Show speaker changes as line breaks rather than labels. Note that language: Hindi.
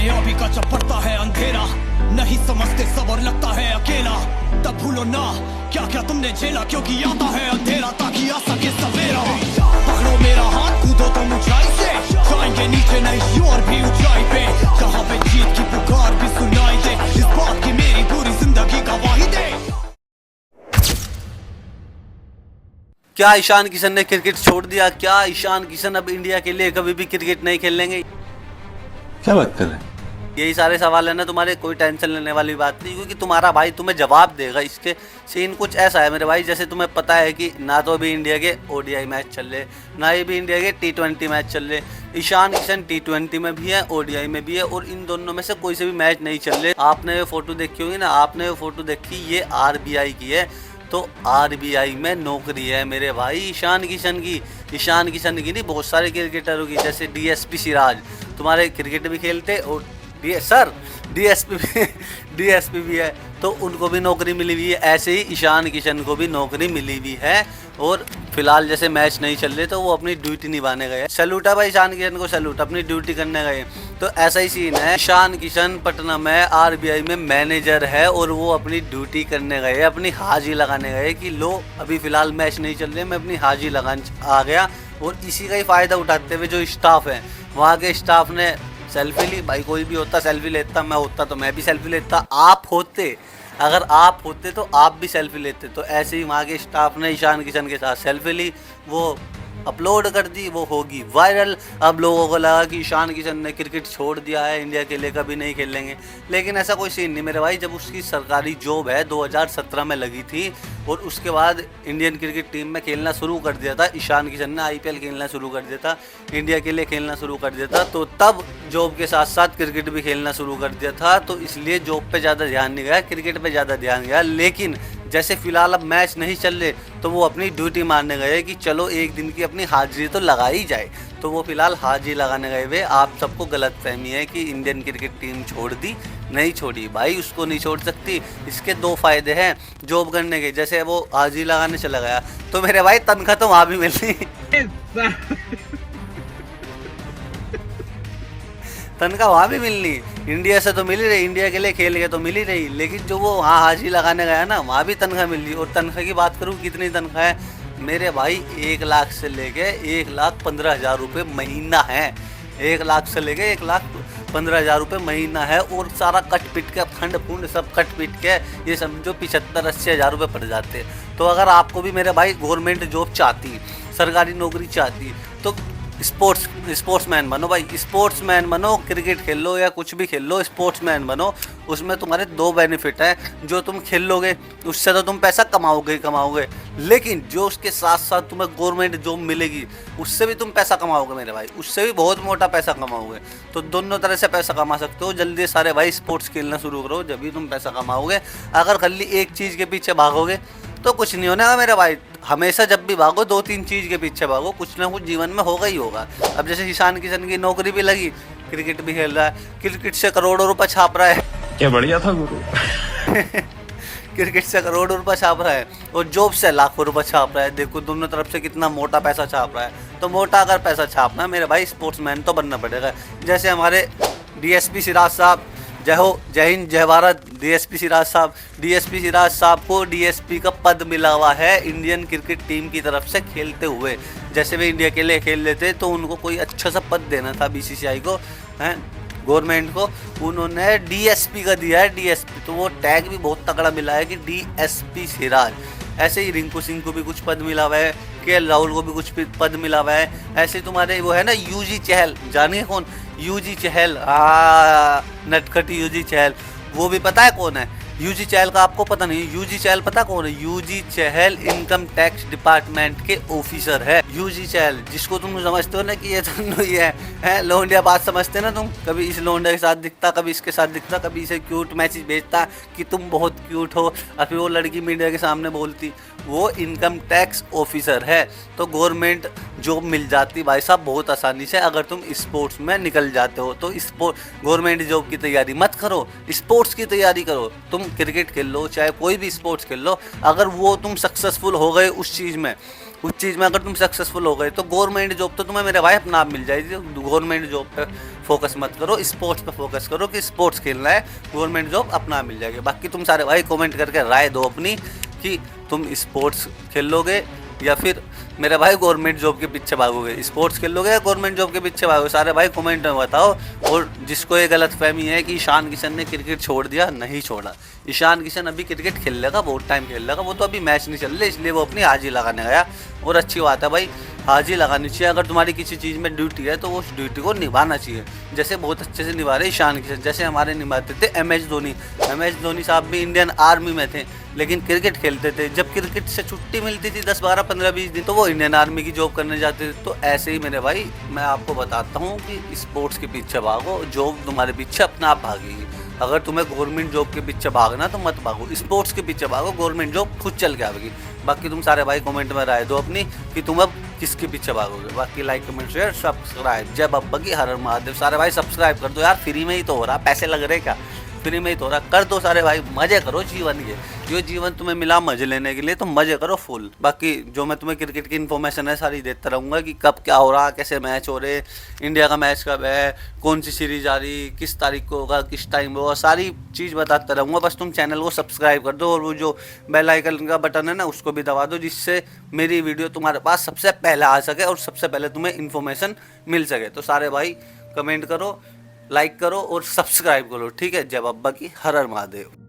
कामयाबी का जब पड़ता है अंधेरा, नहीं समझते सबर लगता है अकेला, तब भूलो ना क्या क्या तुमने झेला, क्योंकि आता है अंधेरा ताकि आ सके सवेरा। पकड़ो मेरा हाथ, कूदो तुम ऊंचाई से, जाएंगे नीचे नहीं और भी ऊंचाई पे, जहाँ पे जीत की पुकार भी सुनाई दे, इस बात की मेरी पूरी जिंदगी गवाही दे।
क्या ईशान किशन ने क्रिकेट छोड़ दिया? क्या ईशान किशन अब इंडिया के लिए कभी भी क्रिकेट नहीं खेलेंगे?
क्या बात कर रहे हैं?
यही सारे सवाल है ना तुम्हारे, कोई टेंशन लेने वाली बात नहीं, क्योंकि तुम्हारा भाई तुम्हें जवाब देगा। इसके सीन कुछ ऐसा है मेरे भाई, जैसे तुम्हें पता है कि ना तो अभी इंडिया के ओडीआई मैच चल रहे, ना ही भी इंडिया के टी20 मैच चल रहे। ईशान किशन टी20 में भी है, ओडीआई में भी है, और इन दोनों में से कोई से भी मैच नहीं चल रहे। आपने वो फोटो देखी होगी ना, आपने वो फोटो देखी, ये आरबीआई की है, तो आरबीआई में नौकरी है मेरे भाई ईशान किशन की। ईशान किशन की नहीं, बहुत सारे क्रिकेटरों की, जैसे डीएसपी सिराज तुम्हारे क्रिकेट भी खेलते, और डीएसपी भी है, तो उनको भी नौकरी मिली हुई है। ऐसे ही ईशान किशन को भी नौकरी मिली हुई है, और फिलहाल जैसे मैच नहीं चल रहे तो वो अपनी ड्यूटी निभाने गए। सैल्यूट है भाई ईशान किशन को, सैल्यूट, अपनी ड्यूटी करने गए। तो ऐसा ही सीन है, ईशान किशन पटना में आरबीआई में मैनेजर है, और वो अपनी ड्यूटी करने गए, अपनी हाजिरी लगाने गए कि लो अभी फिलहाल मैच नहीं चल रहे, मैं अपनी हाजिरी लगाने आ गया। और इसी का ही फ़ायदा उठाते हुए जो स्टाफ है, वहाँ के स्टाफ ने सेल्फी ली। भाई कोई भी होता सेल्फी लेता, मैं होता तो मैं भी सेल्फी लेता, आप होते, अगर आप होते तो आप भी सेल्फी लेते। तो ऐसे ही वहाँ के स्टाफ ने ईशान किशन के साथ सेल्फी ली, वो अपलोड कर दी, वो होगी वायरल। अब लोगों को लगा कि ईशान किशन ने क्रिकेट छोड़ दिया है, इंडिया के लिए कभी नहीं खेलेंगे, लेकिन ऐसा कोई सीन नहीं मेरे भाई। जब उसकी सरकारी जॉब है 2017 में लगी थी, और उसके बाद इंडियन क्रिकेट टीम में खेलना शुरू कर दिया था ईशान किशन ने, आईपीएल खेलना शुरू कर दिया था, इंडिया के लिए खेलना शुरू कर दिया था, तो तब जॉब के साथ साथ क्रिकेट भी खेलना शुरू कर दिया था। तो इसलिए जॉब पे ज़्यादा ध्यान नहीं गया, क्रिकेट पे ज़्यादा ध्यान गया। लेकिन जैसे फिलहाल अब मैच नहीं चल रहे, तो वो अपनी ड्यूटी मारने गए कि चलो एक दिन की अपनी हाजिरी तो लगा ही जाए। तो वो फिलहाल हाजिरी लगाने गए हुए। आप सबको गलतफहमी है कि इंडियन क्रिकेट टीम छोड़ दी, नहीं छोड़ी भाई, उसको नहीं छोड़ सकती। इसके दो फायदे हैं जॉब करने के, जैसे वो हाजिरी लगाने चला गया तो मेरे भाई तनख्वाह तो वहाँ भी मिलनी, तनख्वाह वहाँ भी मिलनी, इंडिया से तो मिल ही रही, इंडिया के लिए खेल के तो मिल ही रही, लेकिन जो वो वहाँ हाजिरी लगाने गया ना, वहाँ भी तनख्वाह मिल रही। और तनख्वाह की बात करूँ, कितनी तनख्वाह है मेरे भाई, 1 लाख से लेके 1,15,000 रुपये महीना है, 1 लाख से लेके 1,15,000 रुपये महीना है। और सारा कट पिट के, फंड फूंड सब कट पिट के, ये समझो 75-80 हज़ार रुपये पड़ जाते। तो अगर आपको भी मेरे भाई गवर्नमेंट जॉब चाहती, सरकारी नौकरी चाहती, तो स्पोर्ट्समैन बनो भाई, स्पोर्ट्समैन बनो, क्रिकेट खेल लो या कुछ भी खेल लो, स्पोर्ट्समैन बनो। उसमें तुम्हारे 2 बेनिफिट हैं, जो तुम खेल लोगे उससे तो तुम पैसा कमाओगे, लेकिन जो उसके साथ साथ तुम्हें गवर्नमेंट जॉब मिलेगी उससे भी तुम पैसा कमाओगे मेरे भाई, उससे भी बहुत मोटा पैसा कमाओगे। तो दोनों तरह से पैसा कमा सकते हो। जल्दी सारे भाई स्पोर्ट्स खेलना शुरू करो, जब भी तुम पैसा कमाओगे। अगर खाली एक चीज़ के पीछे भागोगे तो कुछ नहीं होने का मेरे भाई। हमेशा जब भी भागो 2-3 चीज़ के पीछे भागो, कुछ ना कुछ जीवन में होगा ही होगा। अब जैसे ईशान किशन की नौकरी भी लगी, क्रिकेट भी खेल रहा है, क्रिकेट से करोड़ों रुपये छाप रहा है,
क्या बढ़िया था गुरु।
क्रिकेट से करोड़ों रुपये छाप रहा है, और जॉब से लाखों रुपये छाप रहा है। देखो दोनों तरफ से कितना मोटा पैसा छाप रहा है। तो मोटा अगर पैसा छापना मेरे भाई, स्पोर्ट्समैन तो बनना पड़ेगा। जैसे हमारे डीएसपी सिराज साहब, जय हो, जय हिंद, जय भारत। डीएसपी सिराज साहब को डीएसपी का पद मिला हुआ है इंडियन क्रिकेट टीम की तरफ से खेलते हुए। जैसे वे इंडिया के लिए खेल लेते तो उनको कोई अच्छा सा पद देना था बीसीसीआई को, हैं, गवर्नमेंट को, उन्होंने डीएसपी का दिया है, डीएसपी। तो वो टैग भी बहुत तगड़ा मिला है कि डीएसपी सिराज। ऐसे ही रिंकू सिंह को भी कुछ पद मिला हुआ है, केएल राहुल को भी कुछ पद मिला हुआ है। ऐसे तुम्हारे वो है ना यूजी चहल, जानिए कौन, यूजी चहल, नटखटी यूजी चहल, वो भी पता है कौन है यूजी चहल का? आपको पता नहीं यूजी चहल पता कौन है? यूजी चहल इनकम टैक्स डिपार्टमेंट के ऑफिसर है यूजी चहल, जिसको तुम समझते हो ना कि ये तो ये है लोंडिया बात समझते ना तुम। कभी इस लोंडिया के साथ दिखता, कभी इसके साथ दिखता, कभी इसे क्यूट मैसेज भेजता कि तुम बहुत क्यूट हो, और फिर वो लड़की मीडिया के सामने बोलती। वो इनकम टैक्स ऑफिसर है। तो गवर्नमेंट जॉब मिल जाती भाई साहब बहुत आसानी से, अगर तुम स्पोर्ट्स में निकल जाते हो। तो गवर्नमेंट जॉब की तैयारी मत करो, स्पोर्ट्स की तैयारी करो। तुम क्रिकेट खेल लो, चाहे कोई भी स्पोर्ट्स खेल लो, अगर वो तुम सक्सेसफुल हो गए उस चीज़ में, उस चीज़ में अगर तुम सक्सेसफुल हो गए तो गवर्नमेंट जॉब तो तुम्हें मेरे भाई अपना आप मिल जाएगी। गवर्नमेंट जॉब पे फोकस मत करो, स्पोर्ट्स पे फोकस करो कि स्पोर्ट्स खेलना है, गवर्नमेंट जॉब अपना आप मिल जाएगी। बाकी तुम सारे भाई कमेंट करके राय दो अपनी कि तुम स्पोर्ट्स खेलोगे या फिर मेरे भाई गवर्नमेंट जॉब के पीछे भागोगे। स्पोर्ट्स खेलोगे या गवर्नमेंट जॉब के पीछे भागोगे, सारे भाई कमेंट में बताओ। और जिसको ये गलत फहमी है कि ईशान किशन ने क्रिकेट छोड़ दिया, नहीं छोड़ा। ईशान किशन अभी क्रिकेट खेल लेगा, बहुत टाइम खेल लेगा, वो तो अभी मैच नहीं चल रहे इसलिए वो अपनी हाजिरी लगाने गया। और अच्छी बात है भाई, हाजिरी लगानी चाहिए। अगर तुम्हारी किसी चीज़ में ड्यूटी है तो वो उस ड्यूटी को निभाना चाहिए, जैसे बहुत अच्छे से निभा रहे ईशान किशन, जैसे हमारे निभाते थे MS धोनी। MS धोनी साहब भी इंडियन आर्मी में थे लेकिन क्रिकेट खेलते थे। जब क्रिकेट से छुट्टी मिलती थी 10, 12, 15, 20 दिन तो वो इंडियन आर्मी की जॉब करने जाते थे। तो ऐसे ही मेरे भाई मैं आपको बताता हूँ कि स्पोर्ट्स के पीछे भागो, जॉब तुम्हारे पीछे अपना आप भागेगी। अगर तुम्हें गवर्नमेंट जॉब के पीछे भागना तो मत भागो, स्पोर्ट्स के पीछे भागो, गवर्नमेंट जॉब खुद चल के आएगी। बाकी तुम सारे भाई कमेंट में राय दो अपनी कि तुम अब किसके पीछे भागोगे। बाकी लाइक कमेंट शेयर सब्सक्राइब। जय बब्बा की हर हर महादेव। सारे भाई सब्सक्राइब कर दो यार, फ्री में ही तो हो रहा, पैसे लग रहे क्या, फ्री में ही तो हो रहा, कर दो सारे भाई। मजे करो जीवन के, जो जीवन तुम्हें मिला मजे लेने के लिए तो मजे करो फुल। बाकी जो मैं तुम्हें क्रिकेट की इन्फॉर्मेशन है सारी देता रहूँगा कि कब क्या हो रहा, कैसे मैच हो रहे, इंडिया का मैच कब है, कौन सी सीरीज आ रही, किस तारीख को होगा, किस टाइम होगा, सारी चीज़ बताता रहूँगा। बस तुम चैनल को सब्सक्राइब कर दो और वो जो बेल आइकन का बटन है ना उसको भी दबा दो, जिससे मेरी वीडियो तुम्हारे पास सबसे पहले आ सके और सबसे पहले तुम्हें इन्फॉर्मेशन मिल सके। तो सारे भाई कमेंट करो, लाइक करो और सब्सक्राइब करो, ठीक है। जय बाबा की हर हर महादेव।